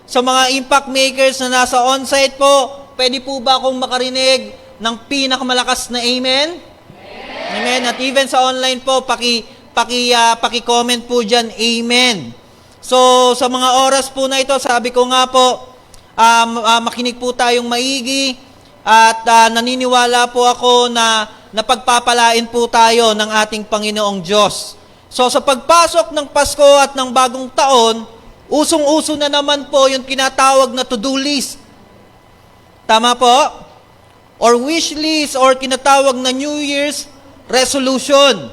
Sa mga impact makers na nasa on-site po, pwede po ba akong makarinig ng pinakamalakas na amen? Amen. At even sa online po, paki-comment po dyan, amen. So, sa mga oras po na ito, sabi ko nga po, makinig po tayong maigi at naniniwala po ako na napagpapalain po tayo ng ating Panginoong Diyos. So, sa pagpasok ng Pasko at ng bagong taon, usong-uso na naman po yung tinatawag na to-do list. Tama po? Or wish list or tinatawag na New Year's resolution.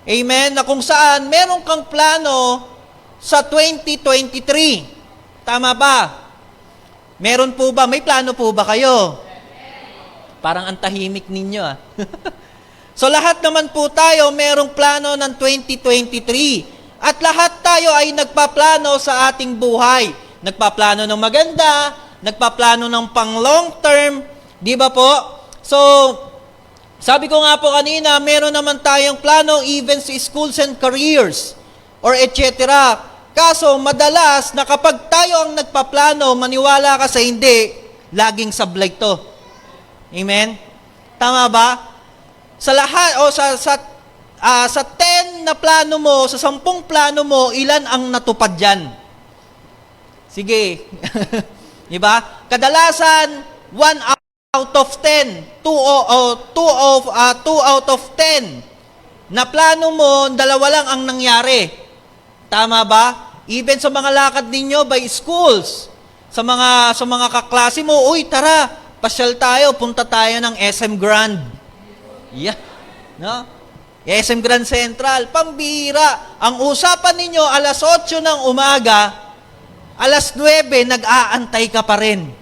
Amen? Na kung saan meron kang plano sa 2023. Tama ba? Meron po ba? May plano po ba kayo? Parang ang tahimik ninyo So lahat naman po tayo merong plano ng 2023. At lahat tayo ay nagpaplano sa ating buhay. Nagpaplano ng maganda, nagpaplano ng pang long term, di ba po? So, sabi ko nga po kanina, meron naman tayong plano even sa schools and careers or etc. Kaso, madalas na kapag tayo ang nagpaplano, maniwala ka sa hindi, laging sablay to. Amen? Tama ba? Sa lahat, o sa 10 na plano mo, sa 10 plano mo, ilan ang natupad dyan? Sige. Diba? Kadalasan, 1 out of 10. 2 out of 10. Na plano mo, 2 lang ang nangyari. Tama ba? Even sa mga lakad ninyo by schools, sa mga kaklase mo, uy, tara, pasyal tayo, punta tayo ng SM Grand. Yeah. No? SM Grand Central, pambira. Ang usapan ninyo, alas 8 ng umaga, alas 9, nag-aantay ka pa rin.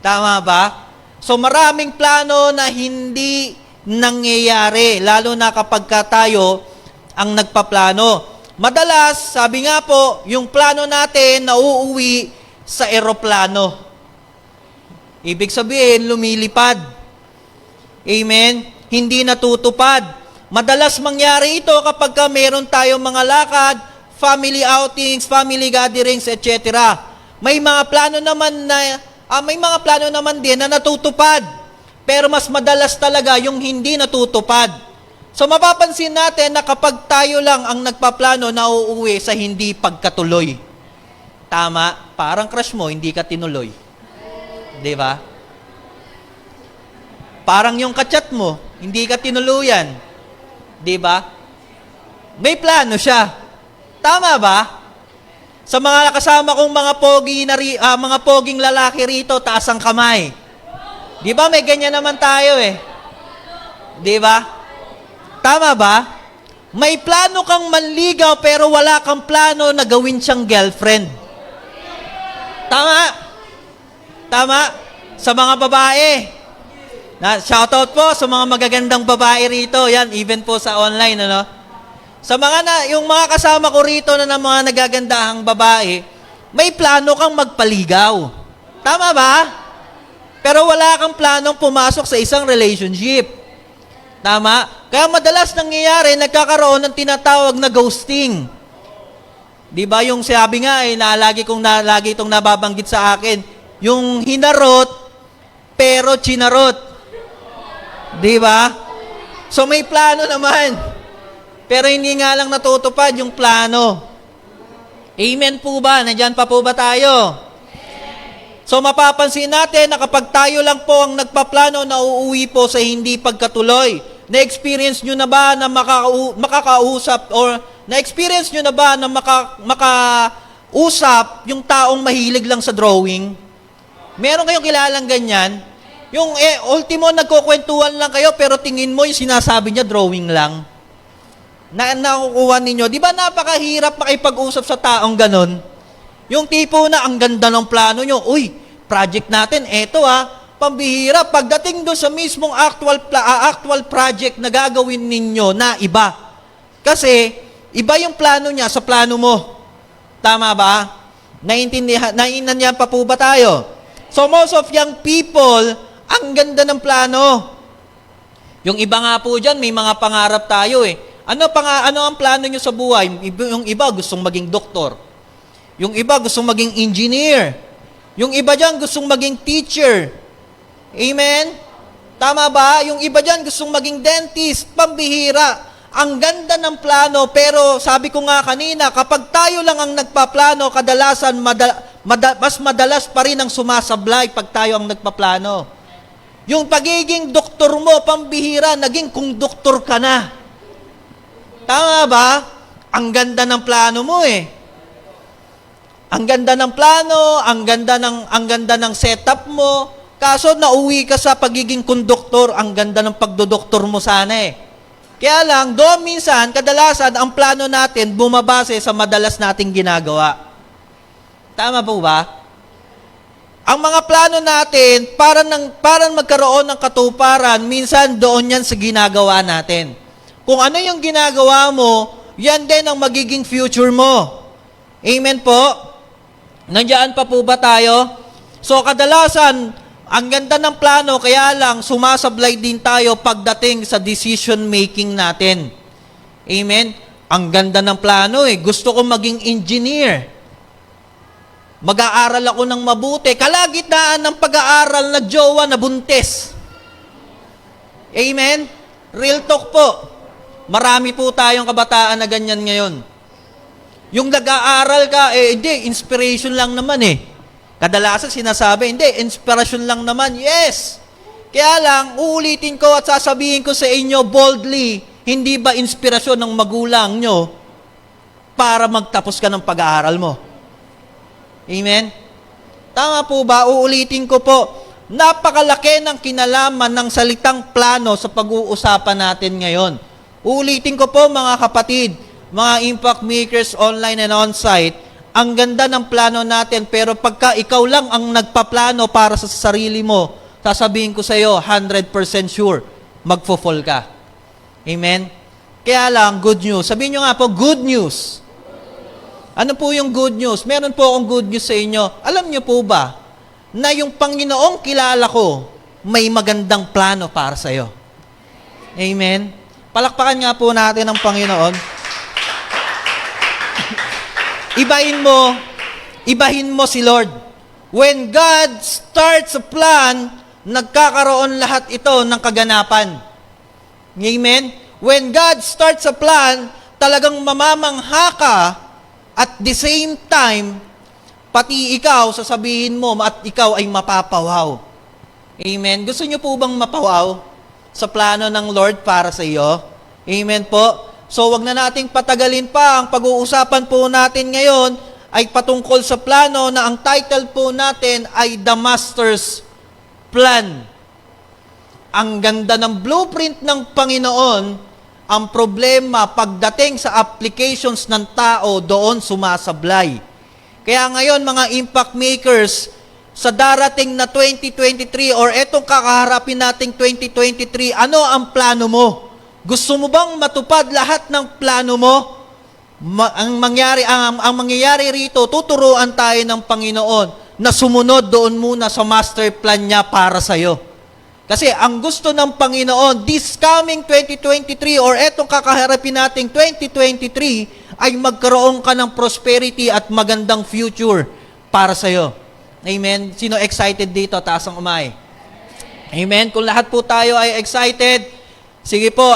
Tama ba? So maraming plano na hindi nangyayari, lalo na kapag tayo ang nagpaplano. Madalas, sabi nga po, yung plano natin nauuwi sa eroplano. Ibig sabihin, lumilipad. Amen? Hindi natutupad. Madalas mangyari ito kapag meron tayong mga lakad, family outings, family gatherings, etc. May mga plano naman din na natutupad. Pero mas madalas talaga yung hindi natutupad. So mapapansin natin na kapag tayo lang ang nagpaplano na uuwi sa hindi pagkatuloy. Tama? Parang crush mo, hindi ka tinuloy. Di ba? Parang yung kachat mo, hindi ka tinuluyan. Di ba? May plano siya. Tama ba? Sa mga kasama kong mga poging lalaki rito, taas ang kamay. Di ba may ganyan naman tayo eh? Di ba? Tama ba? May plano kang manligaw pero wala kang plano na gawin siyang girlfriend. Tama? Tama? Sa mga babae. Shoutout po sa mga magagandang babae rito. Yan, even po sa online, ano? Sa yung mga kasama ko rito na ng mga nagagandahang babae, may plano kang magpaligaw. Tama ba? Pero wala kang planong pumasok sa isang relationship. Tama? Kaya madalas nangyayari, nagkakaroon ng tinatawag na ghosting. Di ba yung sabi nga lagi itong nababanggit sa akin, yung hinarot, pero chinarot. Di ba? So may plano naman. Pero hindi nga lang natutupad yung plano. Amen po ba? Nandyan pa po ba tayo? So mapapansin natin na kapag tayo lang po ang nagpaplano na uuwi po sa hindi pagkatuloy. Na-experience nyo na ba na makakausap or na-experience nyo na ba na makausap yung taong mahilig lang sa drawing? Meron kayong kilalang ganyan? Yung ultimo nagkukwentuhan lang kayo pero tingin mo yung sinasabi niya drawing lang. Nakukuha ninyo. Di ba napakahirap makipag-usap sa taong ganon? Yung tipo na ang ganda ng plano nyo, uy, project natin, eto pambihira, pagdating doon sa mismong actual project na gagawin ninyo na iba. Kasi, iba yung plano niya sa plano mo. Tama ba? Naiintindihan pa po ba tayo? So, most of young people, ang ganda ng plano. Yung iba nga po dyan, may mga pangarap tayo eh. Ano ang plano nyo sa buhay? Yung iba gustong maging doktor. Yung iba gustong maging engineer. Yung iba dyan gustong maging teacher. Amen? Tama ba? Yung iba dyan gustong maging dentist, pambihira. Ang ganda ng plano, pero sabi ko nga kanina, kapag tayo lang ang nagpaplano, kadalasan mas madalas pa rin ang sumasablay pag tayo ang nagpaplano. Yung pagiging doktor mo, pambihira, naging konduktor ka na. Tama ba? Ang ganda ng plano mo eh. Ang ganda ng plano, ang ganda ng setup mo. Kaso nauwi ka sa pagiging konduktor, ang ganda ng pagdodoktor mo sana eh. Kaya lang, doon minsan, kadalasan, ang plano natin bumabase sa madalas nating ginagawa. Tama po ba? Ang mga plano natin, para magkaroon ng katuparan, minsan doon yan sa ginagawa natin. Kung ano yung ginagawa mo, yan din ang magiging future mo. Amen po? Nandiyan pa po ba tayo? So kadalasan, ang ganda ng plano, kaya lang sumasablay din tayo pagdating sa decision making natin. Amen? Ang ganda ng plano eh. Gusto ko maging engineer. Mag-aaral ako ng mabuti. Kalagitnaan ng pag-aaral na jowa na buntis. Amen? Real talk po. Marami po tayong kabataan na ganyan ngayon. Yung nag-aaral ka, hindi, inspiration lang naman eh. Kadalasan sinasabi, hindi, inspiration lang naman. Yes! Kaya lang, uulitin ko at sasabihin ko sa inyo boldly, hindi ba inspirasyon ng magulang nyo para magtapos ka ng pag-aaral mo? Amen? Tama po ba? Uulitin ko po, napakalaki ng kinalaman ng salitang plano sa pag-uusapan natin ngayon. Uulitin ko po mga kapatid, mga impact makers online and on-site, ang ganda ng plano natin, pero pagka ikaw lang ang nagpaplano para sa sarili mo, sasabihin ko sa iyo, 100% sure, magfo-fall ka. Amen? Kaya lang, good news. Sabihin nyo nga po, good news. Ano po yung good news? Meron po akong good news sa inyo. Alam nyo po ba, na yung Panginoong kilala ko, may magandang plano para sa iyo. Amen? Palakpakan nga po natin ang Panginoon. Ibahin mo si Lord. When God starts a plan, nagkakaroon lahat ito ng kaganapan. Amen? When God starts a plan, talagang mamamangha ka at the same time, pati ikaw, sasabihin mo at ikaw ay mapapawaw. Amen? Gusto niyo po bang mapawaw sa plano ng Lord para sa iyo? Amen po? So, wag na nating patagalin pa. Ang pag-uusapan po natin ngayon ay patungkol sa plano na ang title po natin ay The Master's Plan. Ang ganda ng blueprint ng Panginoon, ang problema pagdating sa applications ng tao, doon sumasablay. Kaya ngayon, mga impact makers, sa darating na 2023 or etong kakaharapin nating 2023, ano ang plano mo? Gusto mo bang matupad lahat ng plano mo? Ang mangyayari rito, tuturuan tayo ng Panginoon na sumunod doon muna sa master plan niya para sa iyo. Kasi ang gusto ng Panginoon, this coming 2023 or etong kakaharapin nating 2023, ay magkaroon ka ng prosperity at magandang future para sa iyo. Amen? Sino excited dito? Taas ang umay. Amen? Kung lahat po tayo ay excited, sige po,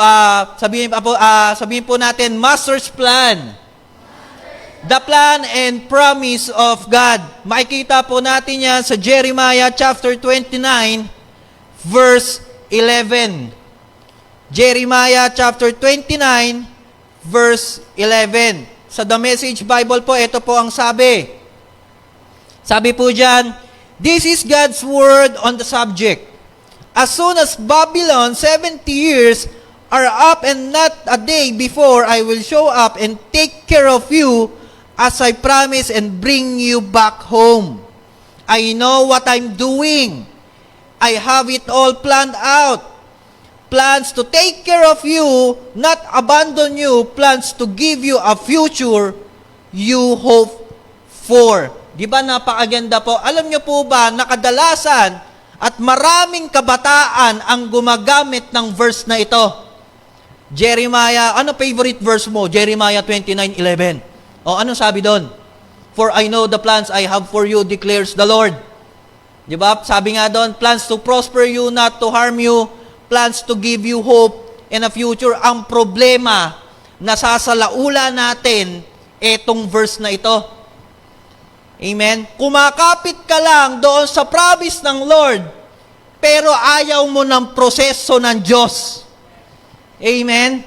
sabihin po natin, Master's Plan. The plan and promise of God. Makikita po natin yan sa Jeremiah chapter 29, verse 11. Jeremiah chapter 29, verse 11. Sa The Message Bible po, ito po ang sabi. Sabi po dyan, this is God's word on the subject. As soon as Babylon 70 years are up and not a day before, I will show up and take care of you as I promise and bring you back home. I know what I'm doing. I have it all planned out. Plans to take care of you, not abandon you. Plans to give you a future you hope for. Di ba napakaganda po? Alam niyo po ba, nakadalasan at maraming kabataan ang gumagamit ng verse na ito. Jeremiah, ano favorite verse mo? Jeremiah 29:11. O, anong sabi doon? For I know the plans I have for you, declares the Lord. Di ba? Sabi nga doon, plans to prosper you, not to harm you, plans to give you hope and a future. Ang problema, nasasalaula natin etong verse na ito. Amen? Kumakapit ka lang doon sa promise ng Lord, pero ayaw mo ng proseso ng Diyos. Amen?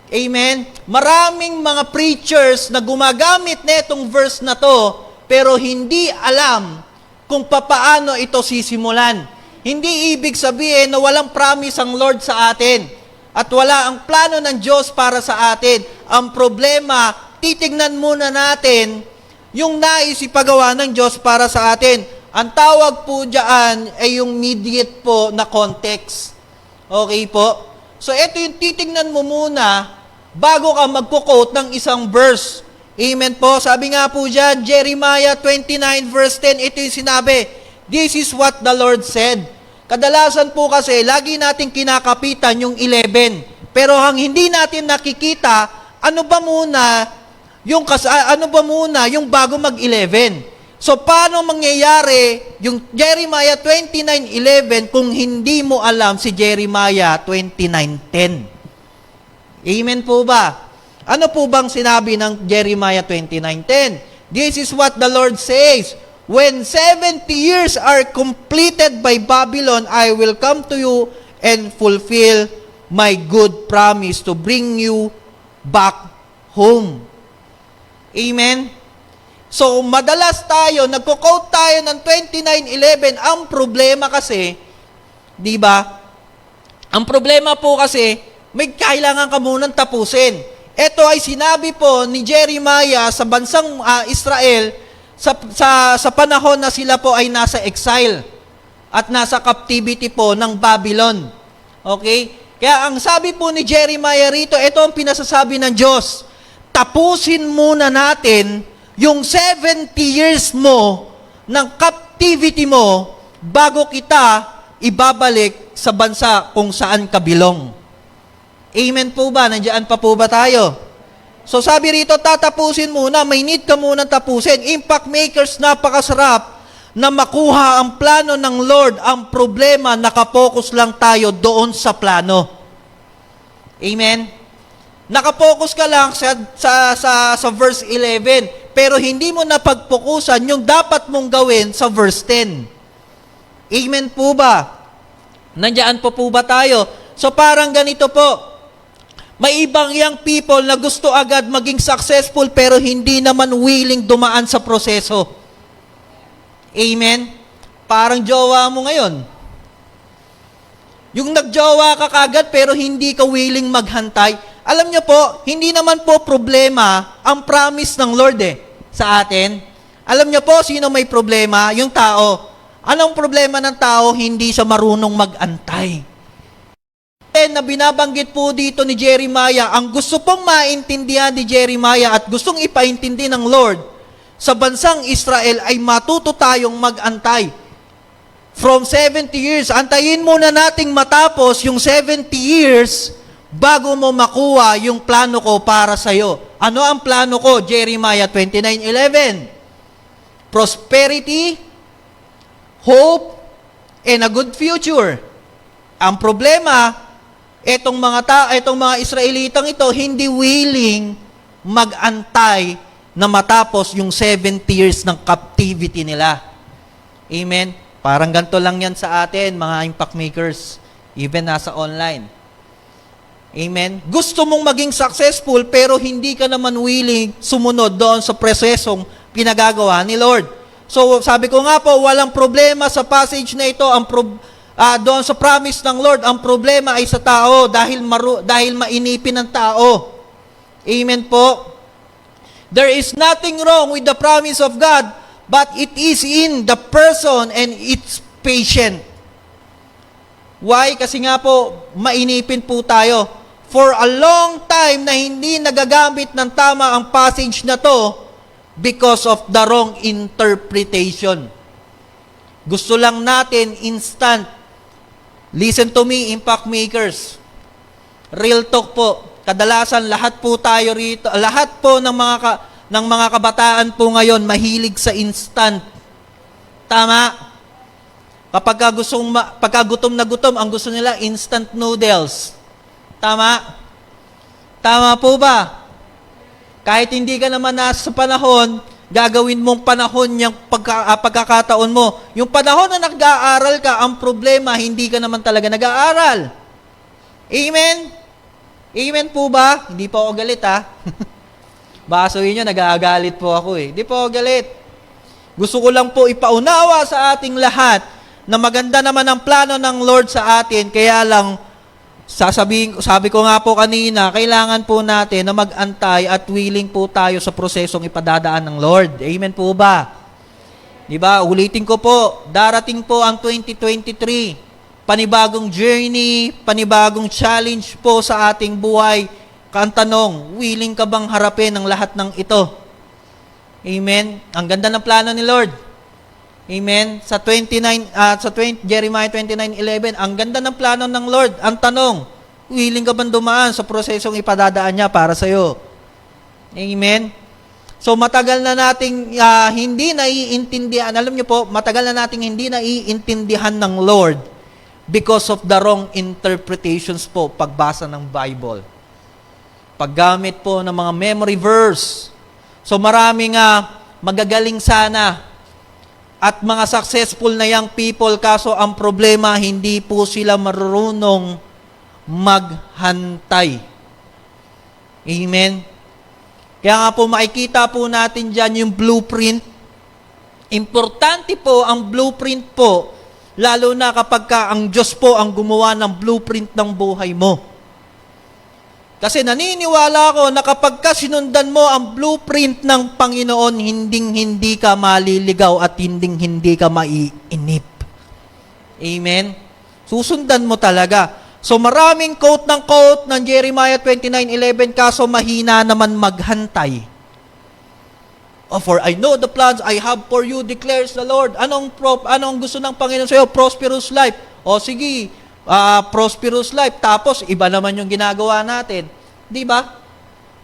Amen? Maraming mga preachers na gumagamit netong verse na to, pero hindi alam kung papaano ito sisimulan. Hindi ibig sabihin na walang promise ang Lord sa atin at wala ang plano ng Diyos para sa atin. Ang problema, titignan muna natin yung nais ipagawa ng Diyos para sa atin. Ang tawag po dyan ay yung immediate po na context. Okay po? So ito yung titignan mo muna bago ka magko-quote ng isang verse. Amen po. Sabi nga po dyan, Jeremiah 29 verse 10, ito yung sinabi, this is what the Lord said. Kadalasan po kasi, lagi natin kinakapitan yung 11. Pero ang hindi natin nakikita, ano ba muna yung bago mag-11? So, paano mangyayari yung Jeremiah 29:11 kung hindi mo alam si Jeremiah 29:10? Amen po ba? Ano po bang sinabi ng Jeremiah 29:10? This is what the Lord says, when 70 years are completed by Babylon, I will come to you and fulfill my good promise to bring you back home. Amen? So, madalas tayo, nagko-quote tayo ng 29:11. Ang problema kasi, di ba? Ang problema po kasi, may kailangan ka munang tapusin. Ito ay sinabi po ni Jeremiah sa bansang Israel sa panahon na sila po ay nasa exile at nasa captivity po ng Babylon. Okay? Kaya ang sabi po ni Jeremiah rito, ito ang pinasasabi ng Diyos, tapusin muna natin yung 70 years mo ng captivity mo bago kita ibabalik sa bansa kung saan ka belong. Amen po ba? Nandiyan pa po ba tayo? So sabi rito, tatapusin muna, may need ka muna tapusin. Impact makers, napakasarap na makuha ang plano ng Lord. Ang problema, nakapokus lang tayo doon sa plano. Amen? Nakapokus ka lang sa verse 11, pero hindi mo napagpokusan yung dapat mong gawin sa verse 10. Amen po ba? Nandiyan po ba tayo? So parang ganito po, may ibang young people na gusto agad maging successful pero hindi naman willing dumaan sa proseso. Amen? Parang jowa mo ngayon. Yung nagjowa ka kagad pero hindi ka willing maghantay. Alam niyo po, hindi naman po problema ang promise ng Lord sa atin. Alam niyo po, sino may problema? Yung tao. Anong problema ng tao? Hindi siya marunong mag-antay. Na binabanggit po dito ni Jeremiah, ang gusto pong maintindihan ni Jeremiah at gustong ipaintindi ng Lord sa bansang Israel ay matuto tayong mag-antay. From 70 years, antayin muna nating matapos yung 70 years bago mo makuha yung plano ko para sa'yo. Ano ang plano ko? Jeremiah 29:11. Prosperity, hope, and a good future. Ang problema, etong mga Israelitang ito, hindi willing mag-antay na matapos yung 70 years ng captivity nila. Amen? Parang ganito lang yan sa atin, mga impact makers, even nasa online. Amen? Gusto mong maging successful, pero hindi ka naman willing sumunod doon sa prosesong pinagagawa ni Lord. So, sabi ko nga po, walang problema sa passage na ito, doon sa promise ng Lord, ang problema ay sa tao dahil mainipin ng tao. Amen po. There is nothing wrong with the promise of God, but it is in the person and its patient. Why? Kasi nga po, mainipin po tayo. For a long time na hindi nagagamit ng tama ang passage na to because of the wrong interpretation. Gusto lang natin instant. Listen to me, impact makers. Real talk po. Kadalasan lahat po tayo rito, lahat po ng ng mga kabataan po ngayon mahilig sa instant. Tama? Pagka gutom na gutom, ang gusto nila instant noodles. Tama? Tama po ba? Kahit hindi ka naman nasa panahon, gagawin mong panahon yung pagkakataon mo. Yung panahon na nag-aaral ka, ang problema, hindi ka naman talaga nag-aaral. Amen? Amen po ba? Hindi po ako galit, ha? Basuhin nyo, nag-aagalit po ako eh. Hindi po ako galit. Gusto ko lang po ipaunawa sa ating lahat na maganda naman ang plano ng Lord sa atin, kaya lang, sabi ko nga po kanina, kailangan po natin na mag-antay at willing po tayo sa prosesong ipadadaan ng Lord. Amen po ba? Diba? Ulitin ko po, darating po ang 2023. Panibagong journey, panibagong challenge po sa ating buhay. Ang tanong, willing ka bang harapin ang lahat ng ito? Amen? Ang ganda ng plano ni Lord. Amen? Jeremiah 29:11, ang ganda ng plano ng Lord. Ang tanong, willing ka bang dumaan sa prosesong ipadadaan niya para sa iyo? Amen? So matagal na nating hindi naiintindihan. Alam niyo po, matagal na nating hindi naiintindihan ng Lord because of the wrong interpretations po pagbasa ng Bible. Paggamit po ng mga memory verse. So maraming magagaling sana at mga successful na young people, kaso ang problema, hindi po sila marunong maghantay. Amen? Kaya nga po makikita po natin dyan yung blueprint. Importante po ang blueprint po, lalo na kapag ang Diyos po ang gumawa ng blueprint ng buhay mo. Kasi naniniwala ako na kapag sinundan mo ang blueprint ng Panginoon, hindi ka maliligaw at hindi ka maiinip. Amen? Susundan mo talaga. So maraming quote ng Jeremiah 29:11, kaso mahina naman maghantay. Oh, for I know the plans I have for you, declares the Lord. Anong gusto ng Panginoon sa'yo? Prosperous life. O sige, prosperous life. Tapos, iba naman yung ginagawa natin. Di ba?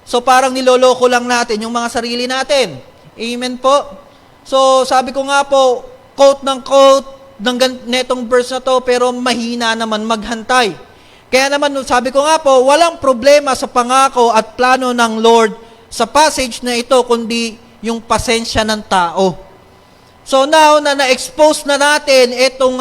So, parang niloloko lang natin yung mga sarili natin. Amen po? So, sabi ko nga po, quote ng netong verse na to, pero mahina naman maghantay. Kaya naman, sabi ko nga po, walang problema sa pangako at plano ng Lord sa passage na ito, kundi yung pasensya ng tao. So, now na na-expose na natin itong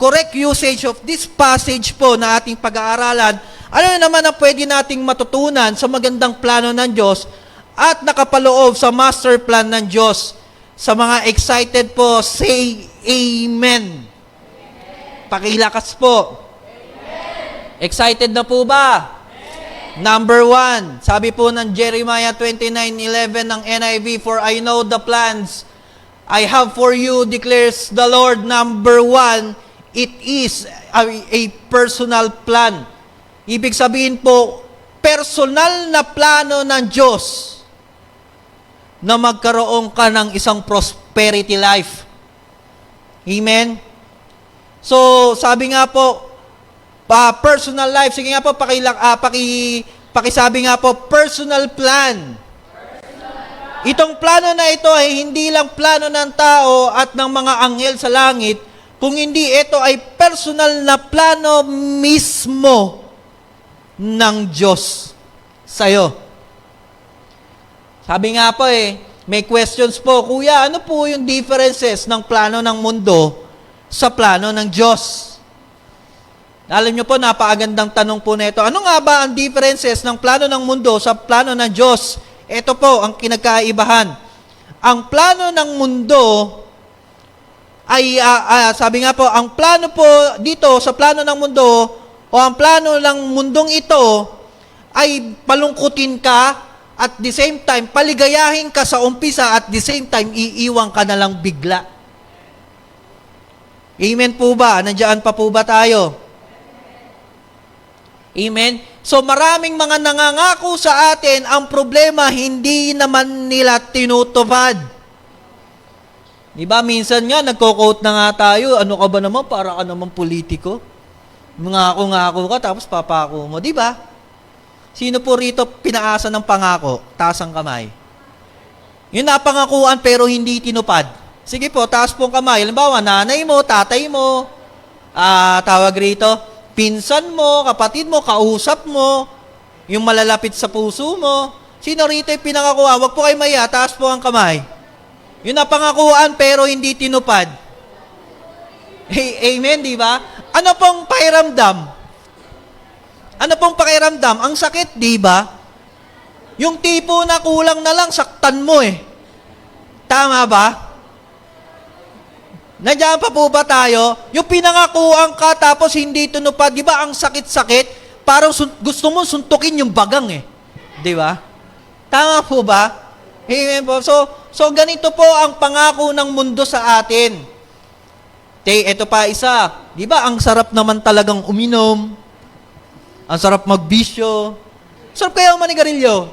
correct usage of this passage po na ating pag-aaralan, ano naman ang pwede nating matutunan sa magandang plano ng Diyos at nakapaloob sa master plan ng Diyos? Sa mga excited po, say Amen. Pakilakas po. Amen. Excited na po ba? Amen. Number 1, sabi po ng Jeremiah 29:11 ng NIV, for I know the plans I have for you, declares the Lord. Number 1, it is a personal plan. Ibig sabihin po, personal na plano ng Diyos na magkaroon ka ng isang prosperity life. Amen? So, sabi nga po, personal life. Sige nga po, pakisabi nga po, personal plan. Itong plano na ito ay hindi lang plano ng tao at ng mga anghel sa langit, kung hindi ito ay personal na plano mismo ng Diyos sa'yo. Sabi nga po may questions po, Kuya, ano po yung differences ng plano ng mundo sa plano ng Diyos? Alam nyo po, napakagandang tanong po na ito. Ano nga ba ang differences ng plano ng mundo sa plano ng Diyos? Ito po ang kinagkaibahan. Ang plano ng mundo ay, sabi nga po, ang plano po dito sa plano ng mundo o ang plano ng mundong ito ay palungkutin ka at the same time, paligayahin ka sa umpisa at the same time, iiwan ka na lang bigla. Amen po ba? Nandiyan pa po ba tayo? Amen? So maraming mga nangangako sa atin, ang problema, hindi naman nila tinutupad. Diba, minsan nga, nagko-quote na nga tayo, ano ka ba naman, para ka naman politiko? Mangako-ngako ka, tapos papako mo. Diba? Sino po rito pinaasa ng pangako? Taas ang kamay. Yung napangakuan pero hindi tinupad. Sige po, taas pong kamay. Halimbawa, nanay mo, tatay mo, tawag rito, pinsan mo, kapatid mo, kausap mo, yung malalapit sa puso mo. Sino rito yung pinangakuan? Huwag po kayo maya, taas po ang kamay. Yung napangakuan pero hindi tinupad. Amen, di ba? Ano pong pakiramdam? Ano pong pakiramdam? Ang sakit, di ba? Yung tipo na kulang na lang, saktan mo eh. Tama ba? Nandiyan pa po ba tayo? Yung pinangakuan ka tapos hindi tinupad, di ba ang sakit-sakit? Parang gusto mo suntukin yung bagang eh. Di ba? Tama po ba? Amen po. So ganito po ang pangako ng mundo sa atin. Ito pa isa. Di ba ang sarap naman talagang uminom? Ang sarap magbisyo. Sarap kaya manigarilyo.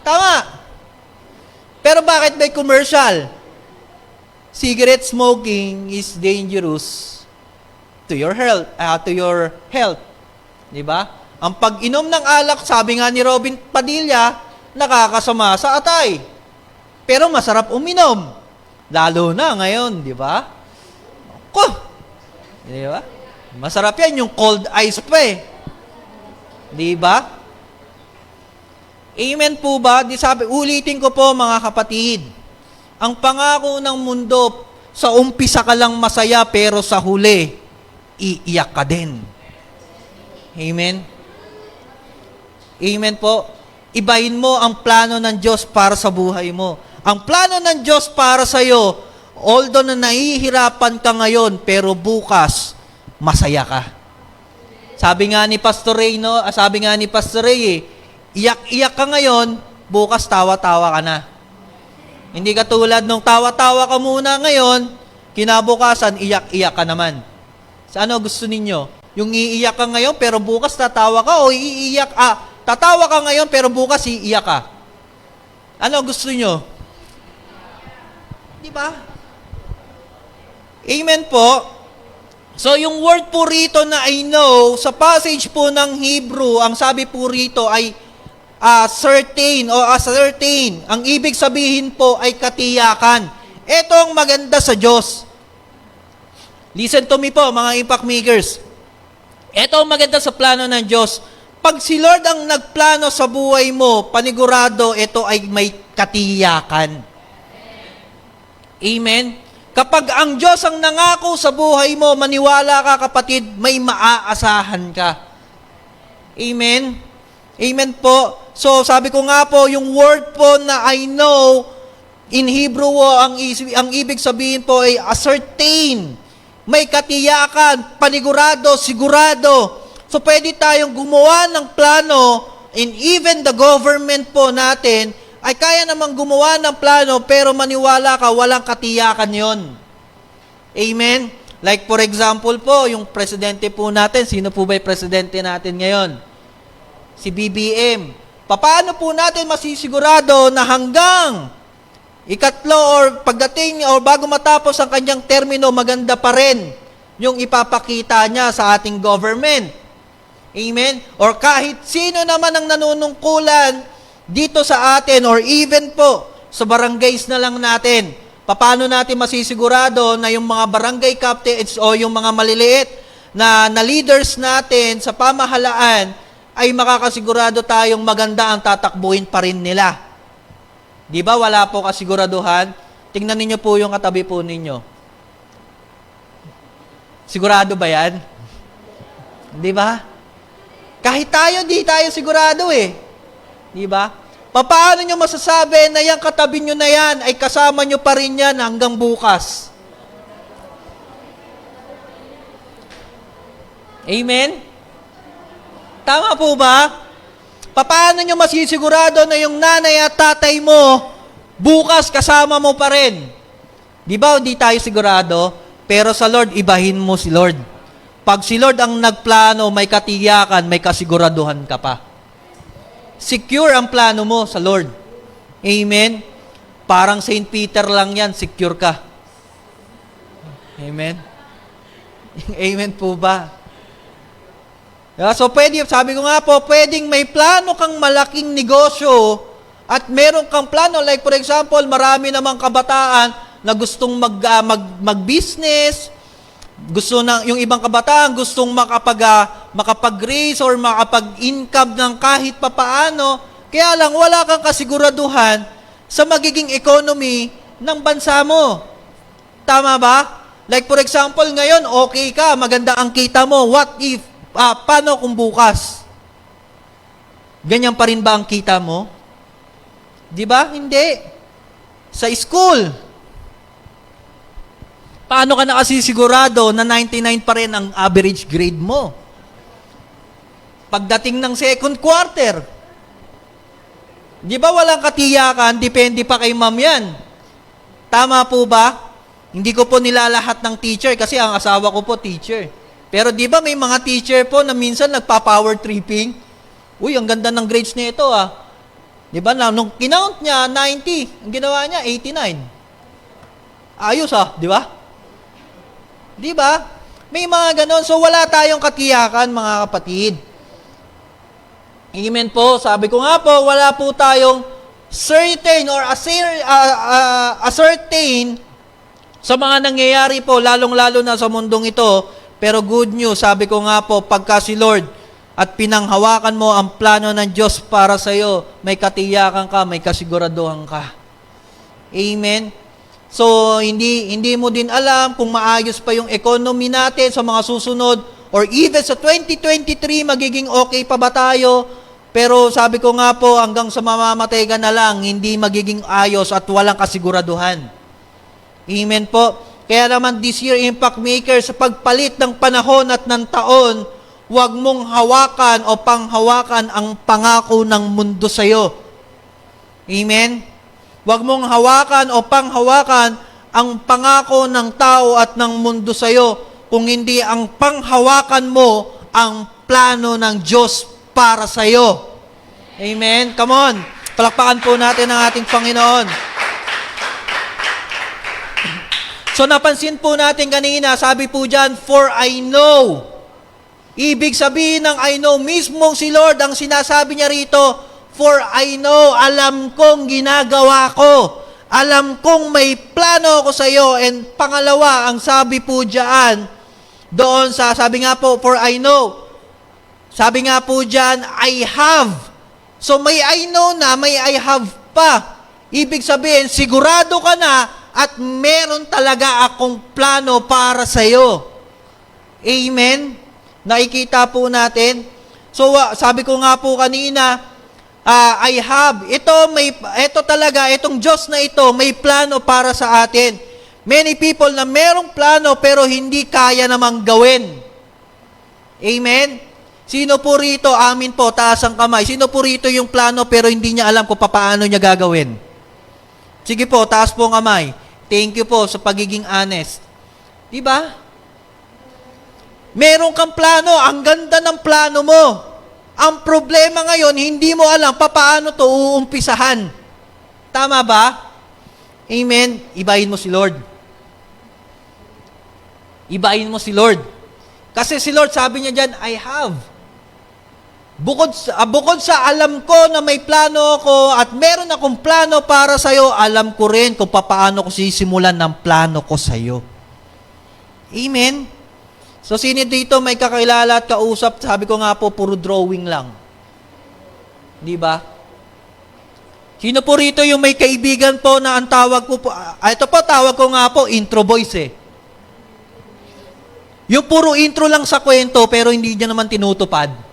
Tama. Pero bakit may commercial? Cigarette smoking is dangerous to your health. Di ba? Ang pag-inom ng alak, sabi nga ni Robin Padilla, nakakasama sa atay. Pero masarap uminom. Lalo na ngayon, di ba? Di ba? Masarap yan, yung cold ice pa eh. Di ba? Amen po ba? Ulitin ko po mga kapatid. Ang pangako ng mundo, sa umpisa ka lang masaya, pero sa huli, iiyak ka din. Amen? Amen po. Ibahin mo ang plano ng Diyos para sa buhay mo. Ang plano ng Diyos para sa iyo, although na nahihirapan ka ngayon, pero bukas, masaya ka. Sabi nga ni Pastor Ray, iyak-iyak ka ngayon, bukas tawa-tawa ka na. Hindi ka tulad nung tawa-tawa ka muna ngayon, kinabukasan, iyak-iyak ka naman. Sa ano gusto ninyo? Yung iiyak ka ngayon, pero bukas tatawa ka, o tatawa ka ngayon, pero bukas iiyak ka. Ano gusto nyo? Di ba? Amen po. So, yung word po rito na I know, sa passage po ng Hebrew, ang sabi po rito ay certain o ascertain. Ang ibig sabihin po ay katiyakan. Ito ang maganda sa Diyos. Listen to me po, mga impact makers. Ito ang maganda sa plano ng Diyos. Pag si Lord ang nagplano sa buhay mo, panigurado, ito ay may katiyakan. Amen? Kapag ang Diyos ang nangako sa buhay mo, maniwala ka kapatid, may maaasahan ka. Amen? Amen po. So, sabi ko nga po, yung word po na I know, in Hebrew ang ibig sabihin po ay ascertain. May katiyakan, panigurado, sigurado. So, pwede tayong gumawa ng plano, and even the government po natin, ay kaya namang gumawa ng plano, pero maniwala ka, walang katiyakan yon. Amen? Like for example po, yung presidente po natin, sino po ba yung presidente natin ngayon? Si BBM. Paano po natin masisigurado na hanggang ikatlo or pagdating or bago matapos ang kanyang termino, maganda pa rin yung ipapakita niya sa ating government? Amen? Or kahit sino naman ang nanunungkulan dito sa atin or even po sa barangays na lang natin, paano natin masisigurado na yung mga barangay captains o yung mga maliliit na leaders natin sa pamahalaan ay makakasigurado tayong maganda ang tatakbuhin pa rin nila. Di ba wala po kasiguraduhan? Tingnan ninyo po yung katabi po ninyo. Sigurado ba yan? Di ba? Kahit tayo, di tayo sigurado eh. Di ba? Paano nyo masasabi na yung katabi nyo na yan ay kasama nyo pa rin yan hanggang bukas? Amen? Tama po ba? Paano nyo masisigurado na yung nanay at tatay mo, bukas kasama mo pa rin? Di ba hindi tayo sigurado? Pero sa Lord, ibahin mo si Lord. Pag si Lord ang nagplano, may katiyakan, may kasiguraduhan ka pa. Secure ang plano mo sa Lord. Amen? Parang St. Peter lang yan, secure ka. Amen? Amen po ba? So, sabi ko nga po, pwedeng may plano kang malaking negosyo, at meron kang plano, like for example, marami namang kabataan na gustong mag-business, gusto na, yung ibang kabataan gustong makapag-raise or makapag-income ng kahit papaano, kaya lang wala kang kasiguraduhan sa magiging economy ng bansa mo. Tama ba? Like for example, ngayon, okay ka, maganda ang kita mo. What if, paano kung bukas? Ganyan pa rin ba ang kita mo? Di ba? Hindi. Sa school, paano ka nakasisigurado na 99 pa rin ang average grade mo? Pagdating ng second quarter, di ba walang katiyakan, depende pa kay ma'am yan. Tama po ba? Hindi ko po nilalahat ng teacher kasi ang asawa ko po teacher. Pero di ba may mga teacher po na minsan nagpa-power tripping? Uy, ang ganda ng grades nito ah. Di ba na nung kinount niya 90, ang ginawa niya 89. Ayos ah, di ba? Di ba? May mga ganon. So wala tayong katiyakan mga kapatid. Amen po. Sabi ko nga po, wala po tayong certain or ascertain sa mga nangyayari po, lalong-lalo na sa mundong ito. Pero good news, sabi ko nga po, pagka si Lord at pinanghawakan mo ang plano ng Diyos para sa iyo, may katiyakan ka, may kasiguraduhan ka. Amen? So, hindi mo din alam kung maayos pa yung economy natin sa mga susunod or even sa 2023, magiging okay pa ba tayo? Pero sabi ko nga po, hanggang sa mamamatay ka na lang, hindi magiging ayos at walang kasiguraduhan. Amen po. Kaya naman this year, Impact Maker, sa pagpalit ng panahon at ng taon, huwag mong hawakan o panghawakan ang pangako ng mundo sa iyo. Amen? Huwag mong hawakan o panghawakan ang pangako ng tao at ng mundo sa iyo, kung hindi ang panghawakan mo ang plano ng Diyos para sa iyo. Amen? Come on. Palakpakan po natin ang ating Panginoon. So napansin po natin kanina, sabi po dyan, for I know. Ibig sabihin ng I know, mismong si Lord ang sinasabi niya rito, for I know, alam kong ginagawa ko. Alam kong may plano ako sa iyo. And pangalawa, ang sabi po dyan, doon sa, sabi nga po, for I know. Sabi nga po dyan, I have. So may I know na, may I have pa. Ibig sabihin, sigurado ka na, at meron talaga akong plano para sa iyo. Amen? Nakikita po natin. So, sabi ko nga po kanina, I have. Ito talaga, itong Diyos na ito, may plano para sa atin. Many people na merong plano pero hindi kaya namang gawin. Amen? Sino po rito? Amin po, taas ang kamay. Sino po rito yung plano pero hindi niya alam kung paano niya gagawin? Sige po, taas po ang kamay. Thank you po sa pagiging honest. Diba? Meron kang plano, ang ganda ng plano mo. Ang problema ngayon, hindi mo alam paano to uumpisahan. Tama ba? Amen? Ibahin mo si Lord. Ibahin mo si Lord. Kasi si Lord, sabi niya dyan, I have. Bukod sa alam ko na may plano ako at meron akong plano para sa iyo, alam ko rin kung paano ko sisimulan ng plano ko sa iyo. Amen? So, sino dito may kakilala at kausap? Sabi ko nga po, puro drawing lang. Di ba? Sino po rito yung may kaibigan po na ang tawag ko po, ito po, tawag ko nga po, intro boys eh. Yung puro intro lang sa kwento, pero hindi niya naman tinutupad.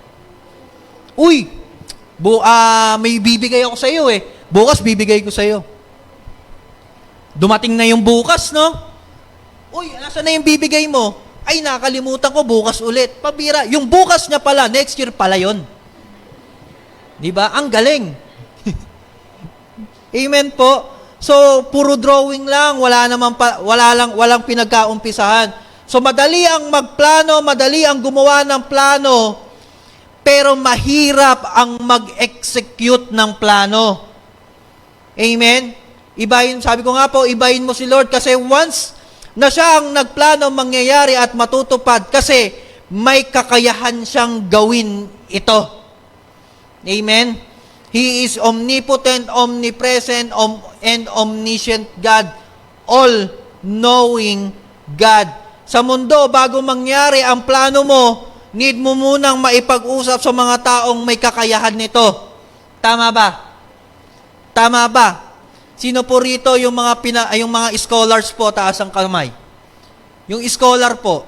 Uy, may bibigay ako sa iyo eh. Bukas bibigay ko sa iyo. Dumating na yung bukas, no? Uy, nasa na yung bibigay mo? Ay, nakalimutan ko, bukas ulit. Pabira, yung bukas niya pala, next year pala yon. Di ba? Ang galing. Amen po. So, puro drawing lang, walang pinagkaumpisahan. So, madali ang magplano, madali ang gumawa ng plano, pero mahirap ang mag-execute ng plano. Amen? Sabi ko nga po, ibahin mo si Lord kasi once na siya ang nagplano mangyayari at matutupad kasi may kakayahan siyang gawin ito. Amen? He is omnipotent, omnipresent, and omniscient God. All-knowing God. Sa mundo, bago mangyari ang plano mo, need mo munang maipag-usap sa mga taong may kakayahan nito. Tama ba? Tama ba? Sino po rito yung mga scholars po, taas ang kamay? Yung scholar po,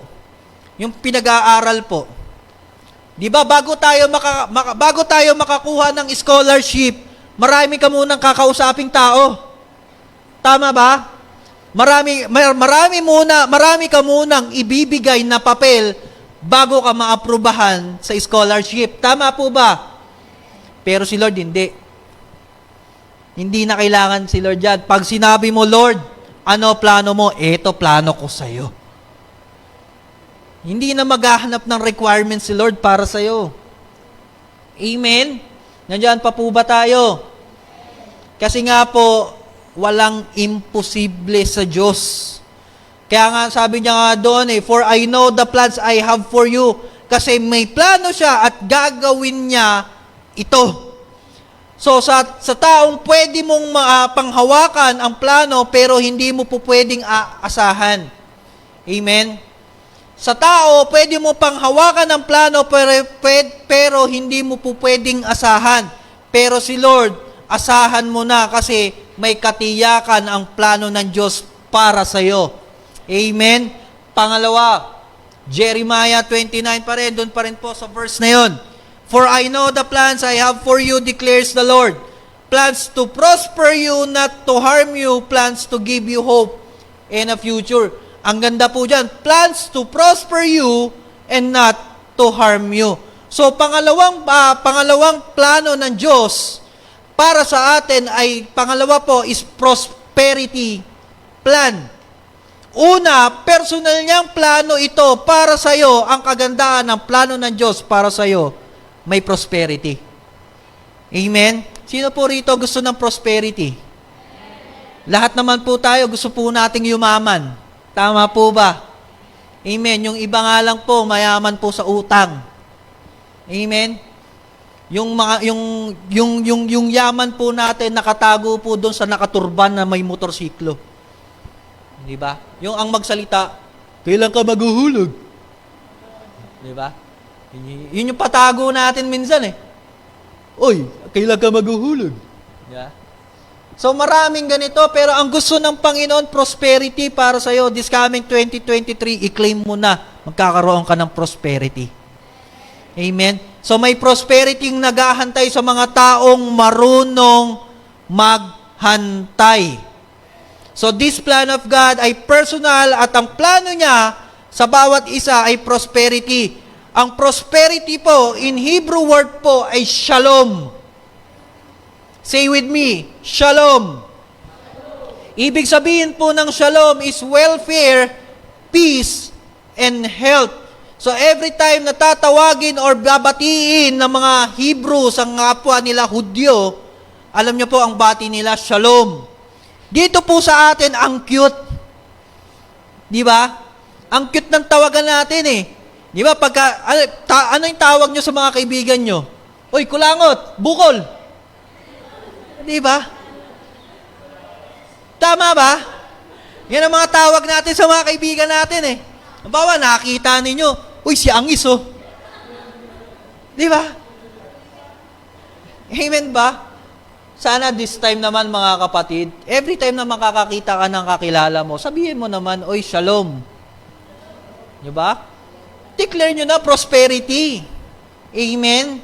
yung pinag-aaral po. Di ba, bago tayo makakuha ng scholarship, marami ka munang kakausaping tao. Tama ba? Marami ka munang ibibigay na papel bago ka maaprubahan sa scholarship. Tama po ba? Pero si Lord hindi. Hindi na kailangan si Lord yan. Pag sinabi mo, Lord, ano plano mo? Eto plano ko sa'yo. Hindi na maghahanap ng requirements si Lord para sa'yo. Amen? Nandiyan pa po ba tayo? Kasi nga po, walang imposible sa Diyos. Kaya nga sabi niya nga doon for I know the plans I have for you. Kasi may plano siya at gagawin niya ito. So sa taong pwede mong panghawakan ang plano pero hindi mo po pwedeng asahan. Amen? Sa tao, pwede mo panghawakan ang plano pero hindi mo po pwedeng asahan. Pero si Lord, asahan mo na kasi may katiyakan ang plano ng Diyos para sa iyo. Amen? Pangalawa, Jeremiah 29 pa rin, doon pa rin po sa verse na yon. For I know the plans I have for you, declares the Lord. Plans to prosper you, not to harm you. Plans to give you hope and a future. Ang ganda po dyan. Plans to prosper you and not to harm you. So, pangalawang plano ng Diyos para sa atin ay, pangalawa po, is prosperity plan. Una, personal niyang plano ito para sa iyo. Ang kagandaan ng plano ng Diyos para sa iyo, may prosperity. Amen? Sino po rito gusto ng prosperity? Lahat naman po tayo gusto po nating yumaman. Tama po ba? Amen. Yung iba nga lang po, mayaman po sa utang. Amen? Yung yaman po natin, nakatago po doon sa nakaturban na may motorsiklo. Di ba? Yung ang magsalita, kailan ka maghuhulog? Di ba? Yun yung patago natin minsan Oy, kailan ka maghuhulog? Yeah. So maraming ganito, pero ang gusto ng Panginoon, prosperity para sa iyo. This coming 2023, i-claim mo na, magkakaroon ka ng prosperity. Amen? So may prosperity yung naghahantay sa mga taong marunong maghantay. So this plan of God ay personal at ang plano niya sa bawat isa ay prosperity. Ang prosperity po, in Hebrew word po, ay shalom. Say with me, shalom. Ibig sabihin po ng shalom is welfare, peace, and health. So every time na tatawagin or babatiin ng mga Hebrews ang kapwa nila Hudyo, alam niyo po ang bati nila, shalom. Dito po sa atin, ang cute. Di ba? Ang cute ng tawagan natin Di ba? Ano yung tawag nyo sa mga kaibigan nyo? Uy, kulangot, bukol. Di ba? Tama ba? Yan ang mga tawag natin sa mga kaibigan natin Halimbawa, nakita ninyo, uy, si Angis Di ba? Amen ba? Sana this time naman mga kapatid, every time na makakakita ka ng kakilala mo, sabihin mo naman, oy, shalom. Di ba? Declare nyo na prosperity. Amen?